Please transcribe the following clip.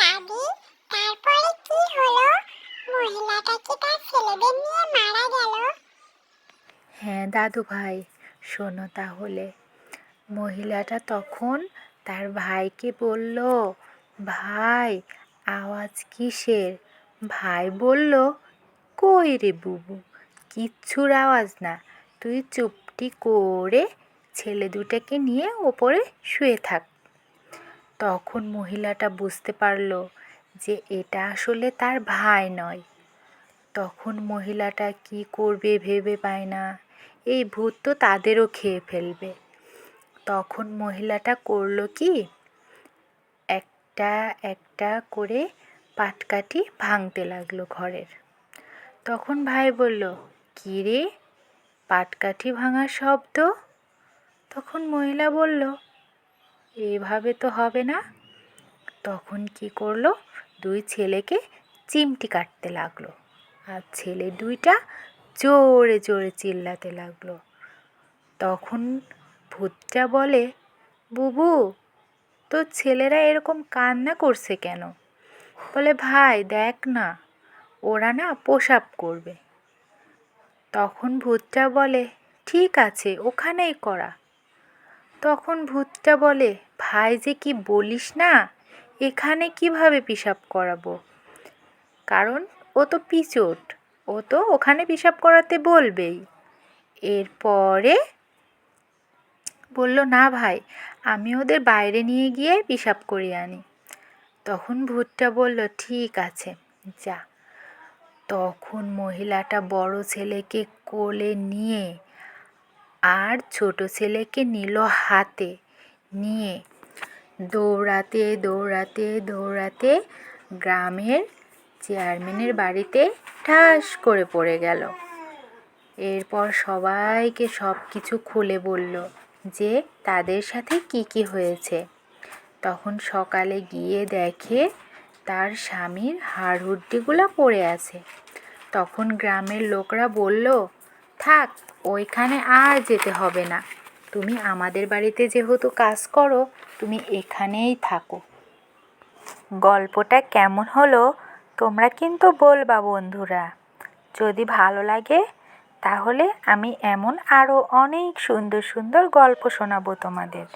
দাদি, তারপরে কি হলো? মহিলাটা কি তার ছেলেদের নিয়ে মারা গেল? হ্যাঁ দাদু ভাই, শোনো তাহলে। মহিলাটা তখন তার ভাইকে বলল, ভাই আওয়াজ কিসের? ভাই বলল, কই রে বুবু, কিচ্ছুর আওয়াজ না, তুই চুপটি করে ছেলে দুটাকে নিয়ে ওপরে শুয়ে থাক। তখন মহিলাটা বুঝতে পারল যে এটা আসলে তার ভাই নয়। তখন মহিলাটা কি করবে ভেবে পায় না, এই ভূত তো তাদেরও খেয়ে ফেলবে। তখন মহিলাটা করলো কি, একটা একটা করে পাটকাঠি ভাঙতে লাগলো ঘরের। তখন ভাই বলল, কী রে, পাটকাঠি ভাঙার শব্দ? তখন মহিলা বলল, এভাবে তো হবে না। তখন কি করলো, দুই ছেলেকে চিমটি কাটতে লাগলো, আর ছেলে দুইটা জোরে জোরে চিল্লাতে লাগলো। তখন ভূতটা বলে, বুবু তোর ছেলেরা এরকম কান্না করছে কেন? বলে, ভাই দেখ না, ওরা না প্রসাব করবে। তখন ভূতটা বলে, ঠিক আছে ওখানেই করা। তখন ভূতটা বলে, ভাই যে কি বলিস না, এখানে কিভাবে পেশাব করাবো? কারণ ও তো পিচোট, ও তো ওখানে পেশাব করাতে বলবেই। এরপরে বলল, না ভাই, আমি ওদের বাইরে নিয়ে গিয়ে পেশাব করিয়ে আনি। তখন ভূতটা বলল, ঠিক আছে যা। তখন মহিলাটা বড় ছেলেকে কোলে নিয়ে আর ছোট ছেলেকে নিল হাতে নিয়ে দৌড়াতে দৌড়াতে দৌড়াতে গ্রামের চেয়ারম্যানের বাড়িতে ঠাস করে পড়ে গেল। এরপর সবাইকে সব কিছু খুলে বলল যে তাদের সাথে কি হয়েছে। তখন সকালে গিয়ে দেখে তার স্বামীর হাড়হুড্ডিগুলো পড়ে আছে। তখন গ্রামের লোকরা বলল, থাক, ওইখানে আর যেতে হবে না, তুমি আমাদের বাড়িতে যেহেতু কাজ করো, তুমি এখানেই থাকো। গল্পটা কেমন হলো তোমরা কিন্তু বলবা বন্ধুরা। যদি ভালো লাগে তাহলে আমি এমন আরও অনেক সুন্দর সুন্দর গল্প শোনাবো তোমাদের।